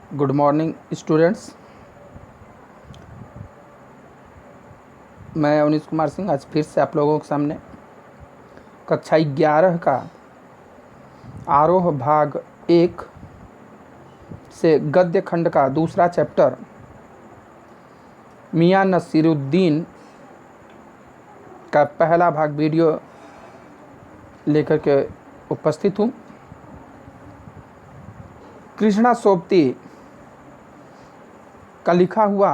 Good morning students. मैं अवनीश कुमार सिंह आज फिर से आप लोगों के सामने कक्षा 11 का आरोह भाग 1 से गद्य खंड का दूसरा चैप्टर मियां नसीरुद्दीन का पहला भाग वीडियो लेकर के उपस्थित हूँ। कृष्णा सोबती का लिखा हुआ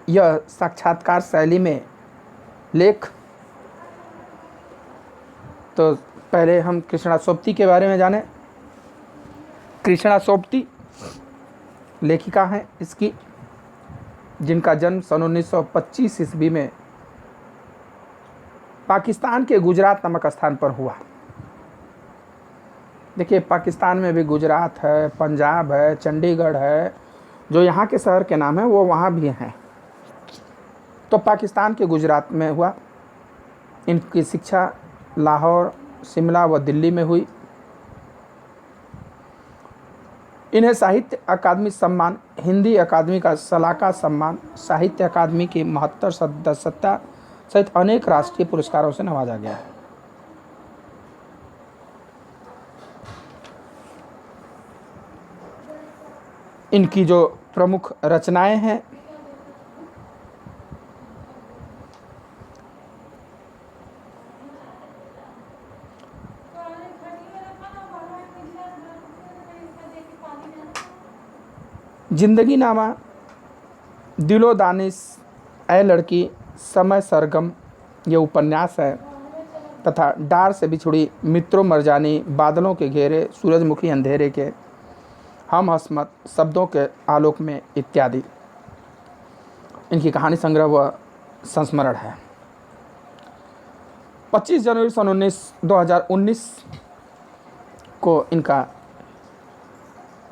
यह साक्षात्कार शैली में लेख। तो पहले हम कृष्णा सोबती के बारे में जानें। कृष्णा सोबती लेखिका हैं इसकी, जिनका जन्म सन 1925 ईस्वी में पाकिस्तान के गुजरात नामक स्थान पर हुआ। देखिए, पाकिस्तान में भी गुजरात है, पंजाब है, चंडीगढ़ है, जो यहाँ के शहर के नाम है वो वहाँ भी हैं। तो पाकिस्तान के गुजरात में हुआ। इनकी शिक्षा लाहौर, शिमला व दिल्ली में हुई। इन्हें साहित्य अकादमी सम्मान, हिंदी अकादमी का सलाका सम्मान, साहित्य अकादमी की 72 सदस्यता सहित अनेक राष्ट्रीय पुरस्कारों से नवाजा गया है। इनकी जो प्रमुख रचनाएं हैं, जिंदगी नामा, दिलो दानिश, ऐ लड़की, समय सरगम ये उपन्यास है, तथा डार से बिछुड़ी, मित्रों मरजानी, बादलों के घेरे, सूरजमुखी अंधेरे के, हम हस्मत, शब्दों के आलोक में इत्यादि इनकी कहानी संग्रह व संस्मरण है। 25 जनवरी सन 2019 को इनका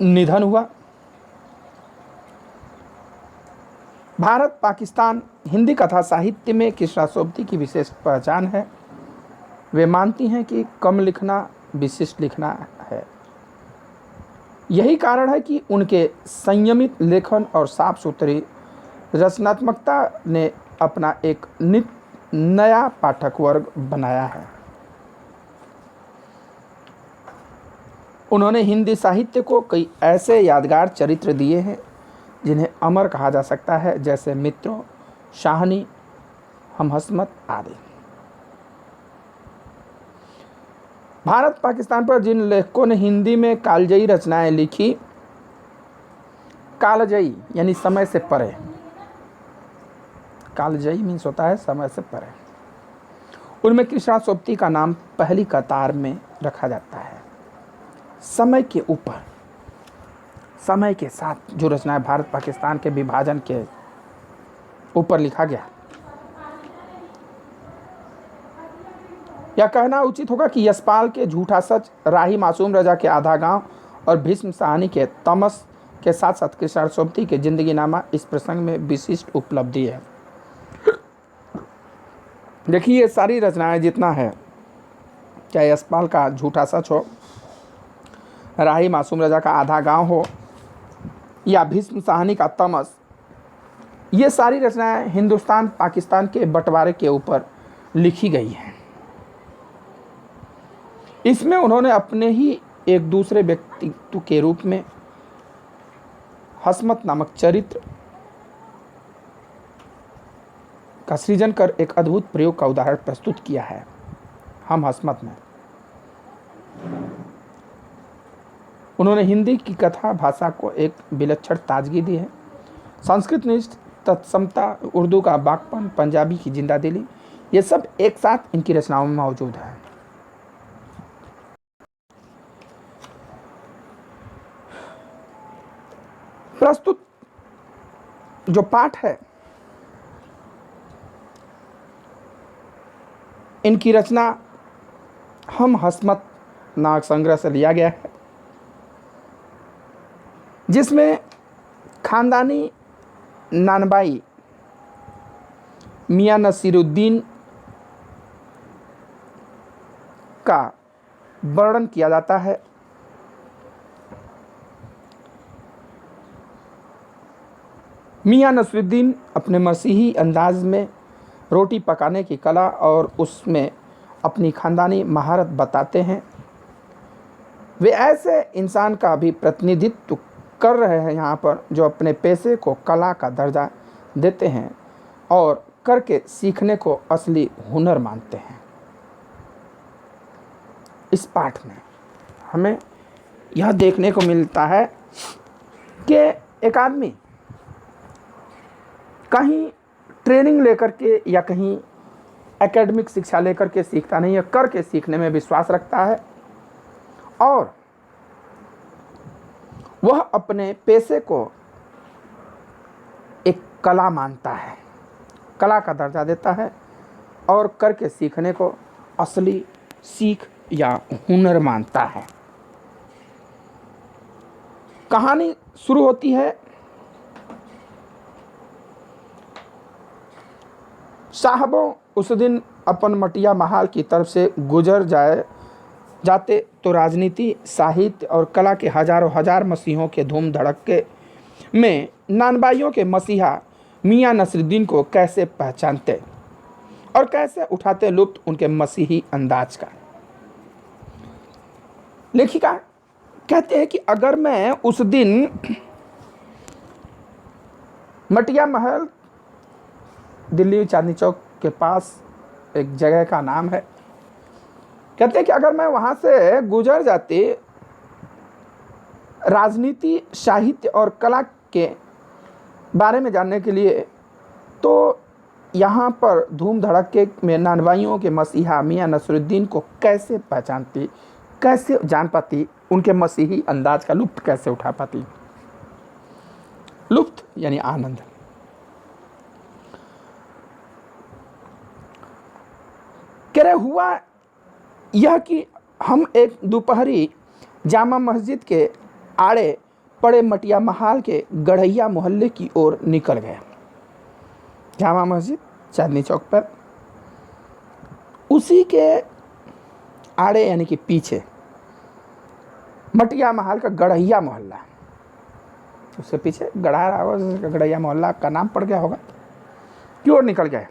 निधन हुआ। भारत पाकिस्तान हिंदी कथा साहित्य में कृष्णा सोबती की विशेष पहचान है। वे मानती हैं कि कम लिखना विशिष्ट लिखना है। यही कारण है कि उनके संयमित लेखन और साफ सुथरी रचनात्मकता ने अपना एक नया पाठक वर्ग बनाया है। उन्होंने हिंदी साहित्य को कई ऐसे यादगार चरित्र दिए हैं जिन्हें अमर कहा जा सकता है, जैसे मित्रों, शाहनी, हम हस्मत आदि। भारत पाकिस्तान पर जिन लेखकों ने हिंदी में कालजयी रचनाएं लिखी, कालजयी यानी समय से परे, कालजयी मीन्स होता है समय से परे, उनमें कृष्णा सोबती का नाम पहली कतार में रखा जाता है। समय के ऊपर, समय के साथ जो रचनाएं भारत पाकिस्तान के विभाजन के ऊपर लिखा गया, यह कहना उचित होगा कि यशपाल के झूठा सच, राही मासूम रजा के आधा गांव और भीष्म साहनी के तमस के साथ साथ कृष्णा सोबती के जिंदगी नामा इस प्रसंग में विशिष्ट उपलब्धि है। देखिए, ये सारी रचनाएं जितना है, चाहे यशपाल का झूठा सच हो, राही मासूम रजा का आधा गांव हो या भीष्म साहनी का तमस, ये सारी रचनाएं हिंदुस्तान पाकिस्तान के बंटवारे के ऊपर लिखी गई हैं। इसमें उन्होंने अपने ही एक दूसरे व्यक्तित्व के रूप में हस्मत नामक चरित्र का सृजन कर एक अद्भुत प्रयोग का उदाहरण प्रस्तुत किया है। हम हस्मत में उन्होंने हिंदी की कथा भाषा को एक विलक्षण ताजगी दी है। संस्कृत निष्ठ तत्समता, उर्दू का बाकपन, पंजाबी की जिंदा दिली, ये सब एक साथ इनकी रचनाओं में मौजूद है। प्रस्तुत जो पाठ है, इनकी रचना हम हस्मत नामक संग्रह से लिया गया है, जिसमें खानदानी नानबाई मियां नसीरुद्दीन का वर्णन किया जाता है। मियां नसरुद्दीन अपने मसीही अंदाज में रोटी पकाने की कला और उसमें अपनी खानदानी महारत बताते हैं। वे ऐसे इंसान का भी प्रतिनिधित्व कर रहे हैं यहाँ पर जो अपने पेशे को कला का दर्जा देते हैं और करके सीखने को असली हुनर मानते हैं। इस पाठ में हमें यह देखने को मिलता है कि एक आदमी कहीं ट्रेनिंग लेकर के या कहीं एकेडमिक शिक्षा लेकर के सीखता नहीं है, करके सीखने में विश्वास रखता है और वह अपने पेशे को एक कला मानता है, कला का दर्जा देता है और करके सीखने को असली सीख या हुनर मानता है। कहानी शुरू होती है साहबों उस दिन अपन मटिया महाल की तरफ से गुजर जाते तो राजनीति, साहित्य और कला के हजारों हजार मसीहों के धूम धड़के में नानबाइयों के मसीहा मियां नसरुद्दीन को कैसे पहचानते और कैसे उठाते लुत्फ उनके मसीही अंदाज का। लेखिका कहते हैं कि अगर मैं उस दिन मटिया महल, दिल्ली चांदनी चौक के पास एक जगह का नाम है, कहते हैं कि अगर मैं वहां से गुजर जाती राजनीति, साहित्य और कला के बारे में जानने के लिए, तो यहाँ पर धूम धड़के में नानबाइयों के मसीहा मियां नसरुद्दीन को कैसे पहचानती, कैसे जान पाती, उनके मसीही अंदाज का लुत्फ कैसे उठा पाती। लुत्फ यानी आनंद। करे हुआ यह कि हम एक दोपहरी जामा मस्जिद के आड़े पड़े मटिया महाल के गढ़ैया मोहल्ले की ओर निकल गए। जामा मस्जिद चांदनी चौक पर, उसी के आड़े यानी कि पीछे मटिया महल का गढ़ैया मोहल्ला, उससे पीछे गढ़ैया मोहल्ला का नाम पड़ गया होगा, की ओर निकल गए।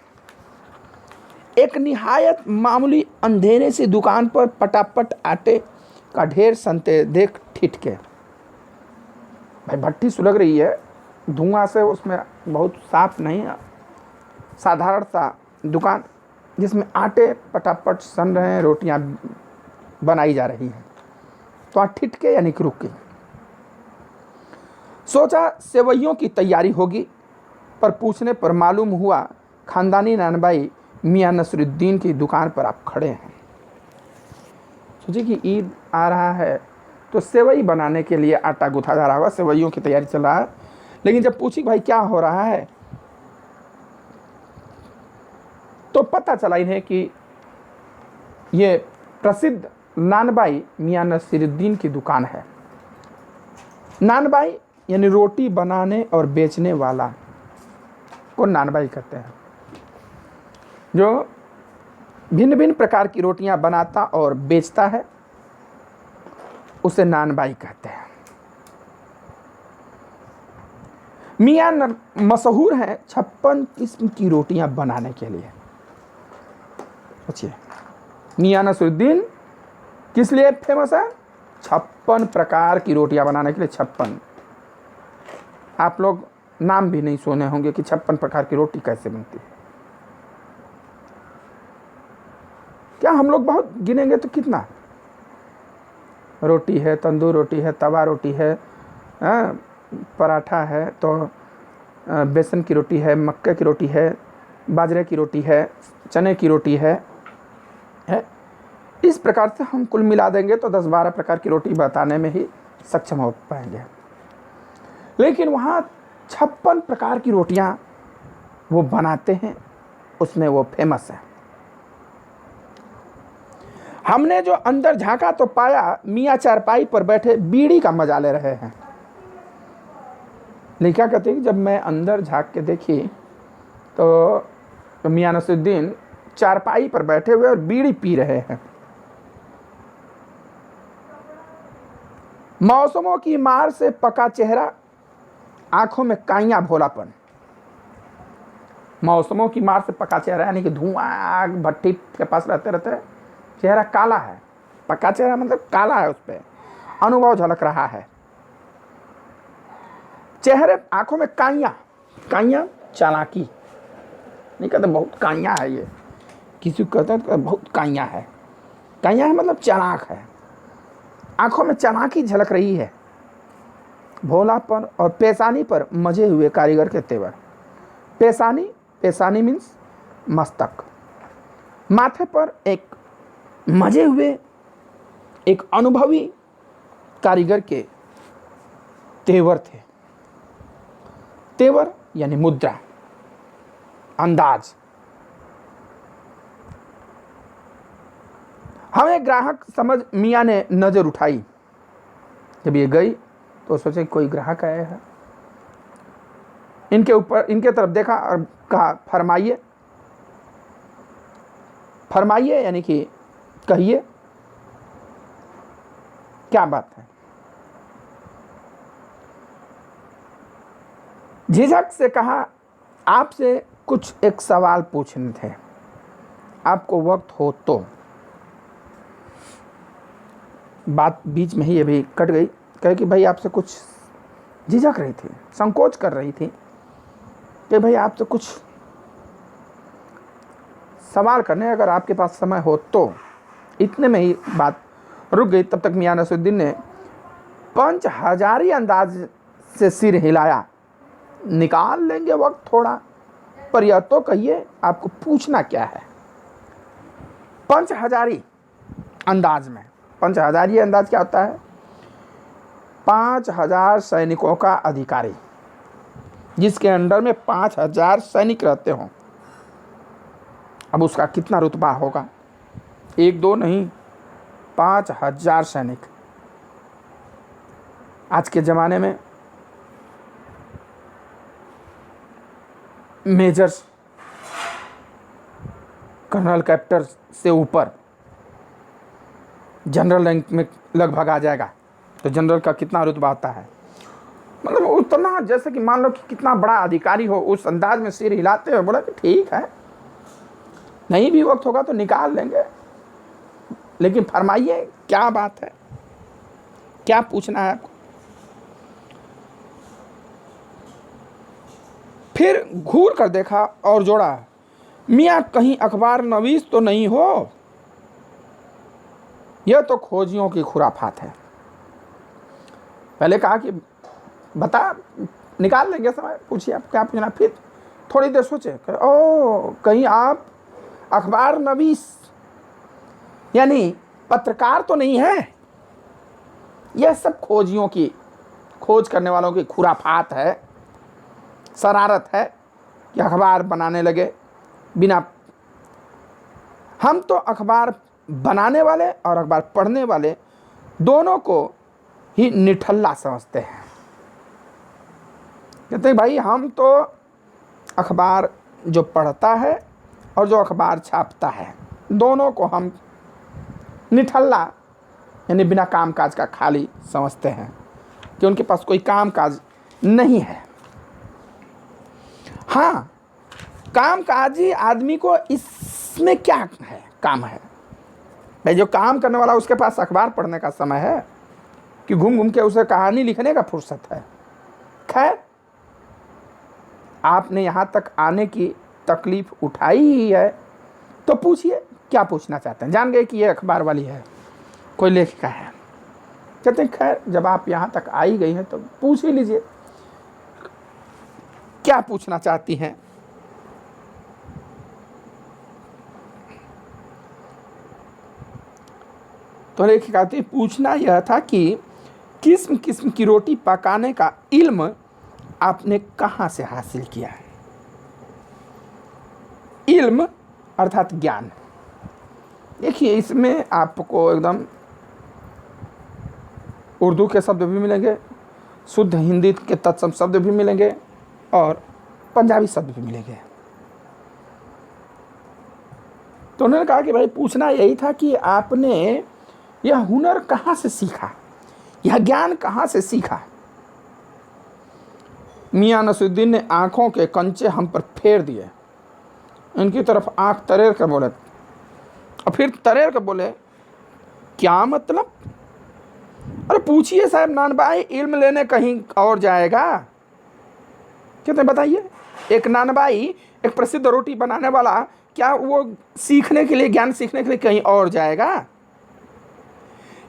एक निहायत मामूली अंधेरे से दुकान पर पटापट आटे का ढेर सनते देख ठिठके। भाई भट्टी सुलग रही है, धुआं से उसमें बहुत साफ नहीं है, साधारण सा दुकान जिसमें आटे पटापट सन रहे हैं, रोटियां बनाई जा रही हैं। तो वहाँ ठिठके यानी कि रुके। सोचा सेवइयों की तैयारी होगी, पर पूछने पर मालूम हुआ खानदानी नानबाई मियां नसरुद्दीन की दुकान पर आप खड़े हैं। सोचिए कि ईद आ रहा है तो सेवई बनाने के लिए आटा गूंथा जा रहा होगा, सेवइयों की तैयारी चल रहा है। लेकिन जब पूछी भाई क्या हो रहा है, तो पता चला इन्हें कि ये प्रसिद्ध नानबाई मियां नसरुद्दीन की दुकान है। नानबाई यानी रोटी बनाने और बेचने वाला को नानबाई कहते हैं, जो भिन्न भिन्न प्रकार की रोटियां बनाता और बेचता है, उसे नानबाई कहते हैं। मियां मशहूर हैं 56 किस्म की रोटियां बनाने के लिए। सोचिए मियां नसरुद्दीन किस लिए फेमस है? 56 प्रकार की रोटियां बनाने के लिए। 56, आप लोग नाम भी नहीं सुने होंगे कि 56 प्रकार की रोटी कैसे बनती है। क्या हम लोग बहुत गिनेंगे तो कितना रोटी है, तंदूर रोटी है, तवा रोटी है, पराठा है, तो बेसन की रोटी है, मक्के की रोटी है, बाजरे की रोटी है, चने की रोटी है। इस प्रकार से हम कुल मिला देंगे तो 10-12 प्रकार की रोटी बताने में ही सक्षम हो पाएंगे। लेकिन वहाँ 56 प्रकार की रोटियां वो बनाते हैं, उसमें वो फेमस है। हमने जो अंदर झांका तो पाया मियां चारपाई पर बैठे बीड़ी का मजा ले रहे हैं। लेकिन क्या कहते हैं, जब मैं अंदर झांक के देखी तो मियां नसरुद्दीन चारपाई पर बैठे हुए और बीड़ी पी रहे हैं। मौसमों की मार से पका चेहरा, आंखों में काइयां भोलापन, मौसमों की मार से पका चेहरा, यानी कि धुआं आग भट्टी के पास रहते रहते चेहरा काला है। पका चेहरा मतलब काला है, उस पर अनुभव झलक रहा है। चेहरे आंखों में काइयाँ, काइयाँ चालाकी, नहीं कहते बहुत काइयाँ है ये, किसी को कहते हैं तो बहुत काइयाँ है। काइयाँ है मतलब चालाक है, आंखों में चालाकी झलक रही है। भोलापन और पेशानी पर मजे हुए कारीगर के तेवर। पेशानी, पेशानी मीन्स मस्तक, माथे पर एक मजे हुए, एक अनुभवी कारीगर के तेवर थे। तेवर यानी मुद्रा, अंदाज। हमें ग्राहक समझ मियाँ ने नजर उठाई। जब ये गई तो सोचे कोई ग्राहक आया है। इनके ऊपर, इनके तरफ देखा और कहा फरमाइए। फरमाइए यानी कि कहिए, क्या बात है। झिझक से कहा आपसे कुछ एक सवाल पूछने थे, आपको वक्त हो तो। बात बीच में ही अभी कट गई। कहे कि भाई आपसे कुछ, झिझक रही थी, संकोच कर रही थी कि भाई आपसे कुछ सवाल करने, अगर आपके पास समय हो तो। इतने में ही बात रुक गई। तब तक मियां नसरुद्दीन ने पंच हजारी अंदाज से सिर हिलाया। निकाल लेंगे वक्त थोड़ा, पर यह तो कहिए आपको पूछना क्या है। पंच हजारी अंदाज में, पंच हजारी अंदाज क्या होता है? 5000 सैनिकों का अधिकारी, जिसके अंडर में 5000 सैनिक रहते हों। अब उसका कितना रुतबा होगा? एक दो नहीं, 5000 सैनिक। आज के ज़माने में मेजर्स, कर्नल, कैप्टन से ऊपर जनरल रैंक में लगभग आ जाएगा। तो जनरल का कितना रुतबा होता है? मतलब उतना, जैसे कि मान लो कि कितना बड़ा अधिकारी हो, उस अंदाज में सिर हिलाते हुए बोला कि ठीक है, नहीं भी वक्त होगा तो निकाल लेंगे, लेकिन फरमाइए क्या बात है, क्या पूछना है आपको। फिर घूर कर देखा और जोड़ा, मियाँ कहीं अखबार नवीस तो नहीं हो? यह तो खोजियों की खुराफात है। पहले कहा कि बता, निकाल लेंगे समय, पूछिए आप क्या पूछना। फिर थोड़ी देर सोचे, ओ कहीं आप अखबार नवीस यानी पत्रकार तो नहीं है? यह सब खोजियों की, खोज करने वालों की खुराफात है, शरारत है कि अखबार बनाने लगे बिना। हम तो अखबार बनाने वाले और अखबार पढ़ने वाले दोनों को ही निठल्ला समझते हैं। कहते हैं भाई हम तो अखबार जो पढ़ता है और जो अखबार छापता है, दोनों को हम निठल्ला यानी बिना काम काज का खाली समझते हैं, कि उनके पास कोई काम काज नहीं है। हाँ, काम काजी आदमी को इसमें क्या है, काम है भाई। जो काम करने वाला, उसके पास अखबार पढ़ने का समय है कि घूम घूम के उसे कहानी लिखने का फुर्सत है? खैर, आपने यहाँ तक आने की तकलीफ उठाई ही है तो पूछिए क्या पूछना चाहते हैं। जान गए कि ये अखबार वाली है, कोई लेखिका है। कहते हैं खैर, जब आप यहाँ तक आई गई हैं तो पूछ ही लीजिए क्या पूछना चाहती हैं। तो लेखिका थी, पूछना यह था कि किस्म किस्म की रोटी पकाने का इल्म आपने कहाँ से हासिल किया है? इल्म अर्थात ज्ञान। देखिए, इसमें आपको एकदम उर्दू के शब्द भी मिलेंगे, शुद्ध हिंदी के तत्सम शब्द भी मिलेंगे और पंजाबी शब्द भी मिलेंगे। तो उन्होंने कहा कि भाई पूछना यही था कि आपने यह हुनर कहाँ से सीखा, यह ज्ञान कहाँ से सीखा। मियां नसरुद्दीन ने आंखों के कंचे हम पर फेर दिए। इनकी तरफ आंख तरेर कर बोले, और फिर तरेर कर बोले क्या मतलब? अरे पूछिए साहब नान भाई, इल्म लेने कहीं और जाएगा? कहते बताइए, एक नान भाई, एक प्रसिद्ध रोटी बनाने वाला, क्या वो सीखने के लिए, ज्ञान सीखने के लिए कहीं और जाएगा?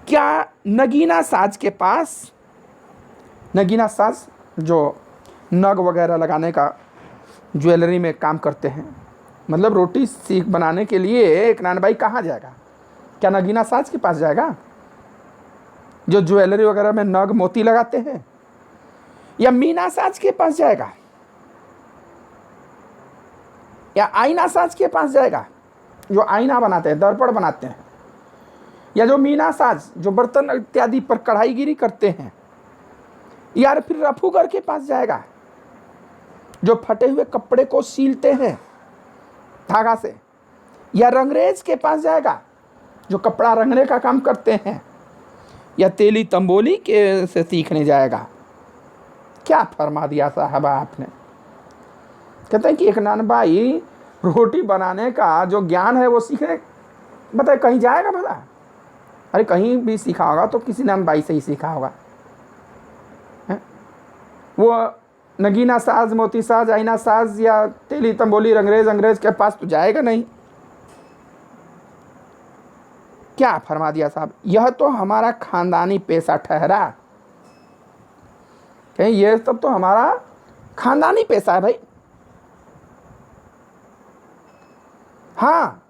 क्या नगीना साज के पास, नगीना साज जो नग वगैरह लगाने का ज्वेलरी में काम करते हैं, मतलब रोटी सीख बनाने के लिए एक नान भाई कहाँ जाएगा? क्या नगीना साज के पास जाएगा जो ज्वेलरी वगैरह में नग मोती लगाते हैं? या मीना साज के पास जाएगा? या आईना साज के पास जाएगा जो आईना बनाते हैं, दर्पण बनाते हैं? या जो मीना साज जो बर्तन इत्यादि पर कढ़ाईगिरी करते हैं? या फिर रफूगर के पास जाएगा जो फटे हुए कपड़े को सीलते हैं धागा से? या रंगरेज के पास जाएगा जो कपड़ा रंगने का काम करते हैं? या तेली तंबोली के से सीखने जाएगा? क्या फरमा दिया साहबा आपने। कहते हैं कि एक नान भाई रोटी बनाने का जो ज्ञान है वो सीखने, बताए कहीं जाएगा भला? अरे कहीं भी सीखा होगा तो किसी नान भाई से ही सीखा होगा। वो नगीना साज, मोती साज, आईना साज या तेली तंबोली रंगरेज अंग्रेज के पास तो जाएगा नहीं। क्या फरमा दिया साहब, यह तो हमारा खानदानी पेशा ठहरा। कहीं ये सब तो हमारा खानदानी पेशा है भाई। हाँ,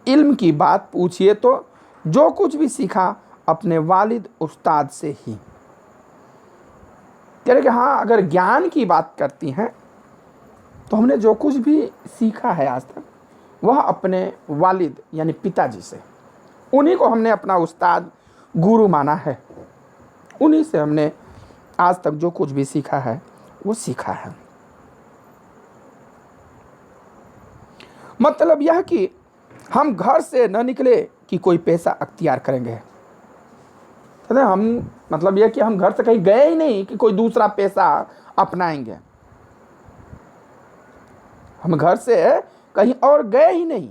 इल्म की बात पूछिए तो जो कुछ भी सीखा अपने वालिद उस्ताद से ही। कह रहे कि हाँ, अगर ज्ञान की बात करती हैं तो हमने जो कुछ भी सीखा है आज तक वह अपने वालिद यानी पिताजी से, उन्हीं को हमने अपना उस्ताद गुरु माना है। उन्हीं से हमने आज तक जो कुछ भी सीखा है वो सीखा है। मतलब यह कि हम घर से न निकले कि कोई पेशा अख्तियार करेंगे। कहते हम, मतलब यह कि हम घर से कहीं गए ही नहीं कि कोई दूसरा पेशा अपनाएंगे। हम घर से कहीं और गए ही नहीं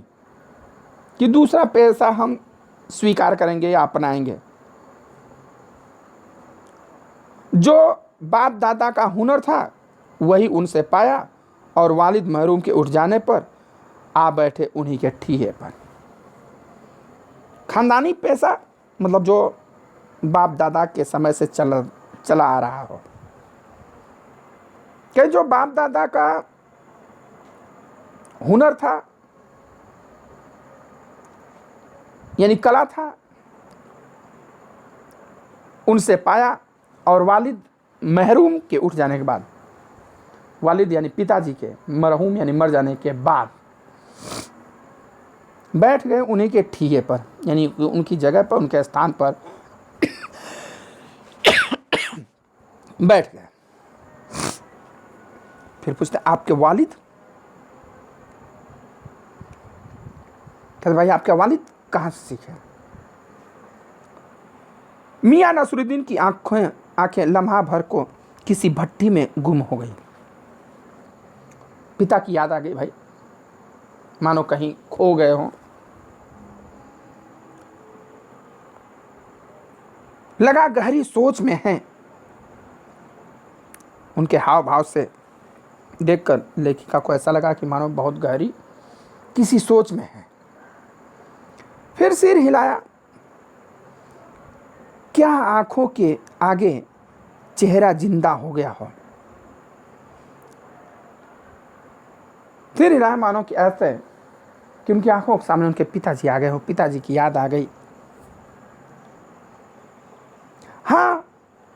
कि दूसरा पेशा हम स्वीकार करेंगे या अपनाएंगे। जो बाप दादा का हुनर था वही उनसे पाया, और वालिद महरूम के उठ जाने पर आ बैठे उन्हीं के ठीहे पर। खानदानी पेशा मतलब जो बाप दादा के समय से चला आ रहा हो, कि जो बाप दादा का हुनर था यानी कला था, उनसे पाया, और वालिद महरूम के उठ जाने के बाद, वालिद यानी पिताजी के, मरहूम यानी मर जाने के बाद बैठ गए उन्हीं के ठीके पर, यानी उनकी जगह पर, उनके स्थान पर बैठ गए। फिर पूछते आपके वालिद? कहते भाई आपके वालिद कहाँ से सीखे? मियां नसरुद्दीन की आंखें लम्हा भर को किसी भट्टी में गुम हो गई। पिता की याद आ गई भाई, मानो कहीं खो गए हों। लगा गहरी सोच में हैं। उनके हाव भाव से देखकर लेखिका को ऐसा लगा कि मानो बहुत गहरी किसी सोच में है। फिर सिर हिलाया। क्या आंखों के आगे चेहरा जिंदा हो गया हो? फिर हिलाया मानो कि ऐसे कि उनकी आंखों के सामने उनके पिताजी आ गए हो, पिताजी की याद आ गई। हाँ,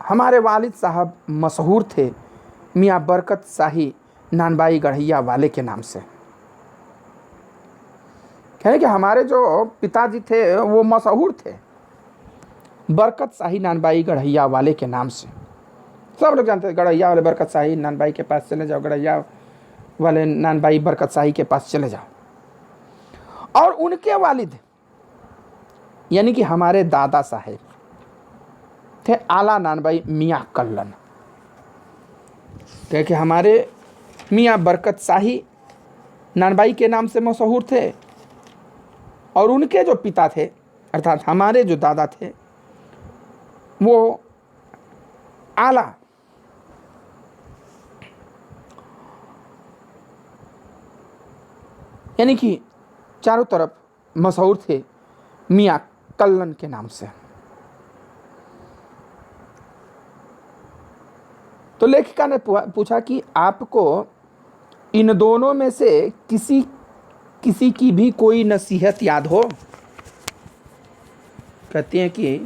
हमारे वालिद साहब मशहूर थे मियाँ बरकत शाही नानबाई गढ़ैया वाले के नाम से। कह रहे कि हमारे जो पिताजी थे वो मशहूर थे बरकत शाही नानबाई गढ़ैया वाले के नाम से। सब लोग जानते हैं गढ़ैया वाले बरकत शाही नानबाई के पास चले जाओ, गढ़ैया वाले नानबाई बरकत शाही के पास चले जाओ। और उनके वालिद यानी कि हमारे दादा साहेब थे आला नानबाई मियाँ कल्लन। कह कि हमारे मियाँ बरकत शाही नानबाई के नाम से मशहूर थे, और उनके जो पिता थे अर्थात हमारे जो दादा थे वो आला यानी कि चारों तरफ मशहूर थे मियाँ कल्लन के नाम से। तो लेखिका ने पूछा कि आपको इन दोनों में से किसी की भी कोई नसीहत याद हो। कहती हैं कि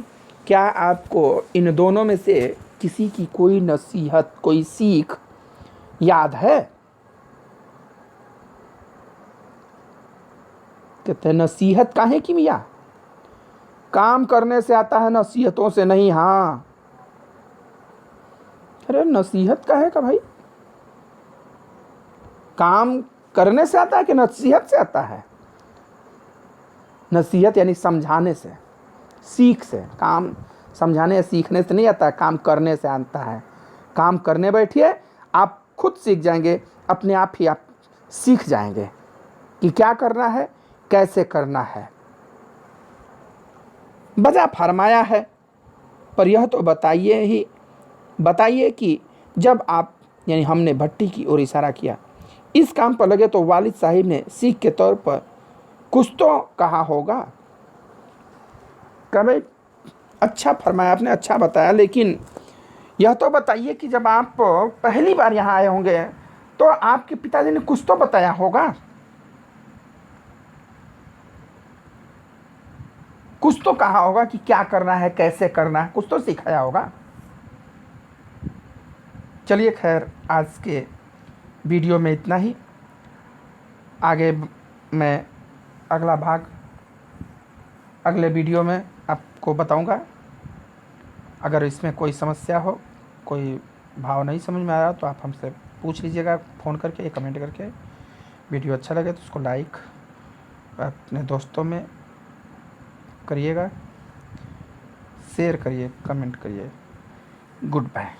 क्या आपको इन दोनों में से किसी की कोई नसीहत, कोई सीख याद है? कहते हैं नसीहत काहे की मियाँ, काम करने से आता है, नसीहतों से नहीं। हाँ, अरे नसीहत काहे का भाई, काम करने से आता है कि नसीहत से आता है? नसीहत यानी समझाने से, सीख से। काम समझाने या सीखने से नहीं आता है, काम करने से आता है। काम करने बैठिए, आप खुद सीख जाएंगे, अपने आप ही आप सीख जाएंगे कि क्या करना है, कैसे करना है। बजा फरमाया है, पर यह तो बताइए कि जब आप, यानी हमने भट्टी की ओर इशारा किया, इस काम पर लगे तो वालिद साहिब ने सीख के तौर पर कुछ तो कहा होगा। भाई अच्छा फरमाया आपने, अच्छा बताया, लेकिन यह तो बताइए कि जब आप पहली बार यहाँ आए होंगे तो आपके पिताजी ने कुछ तो बताया होगा, कुछ तो कहा होगा कि क्या करना है, कैसे करना है, कुछ तो सिखाया होगा। चलिए खैर, आज के वीडियो में इतना ही। आगे मैं अगला भाग अगले वीडियो में आपको बताऊंगा। अगर इसमें कोई समस्या हो, कोई भाव नहीं समझ में आ रहा तो आप हमसे पूछ लीजिएगा फ़ोन करके या कमेंट करके। वीडियो अच्छा लगे तो उसको लाइक अपने दोस्तों में करिएगा, शेयर करिए, कमेंट करिए। Good bye.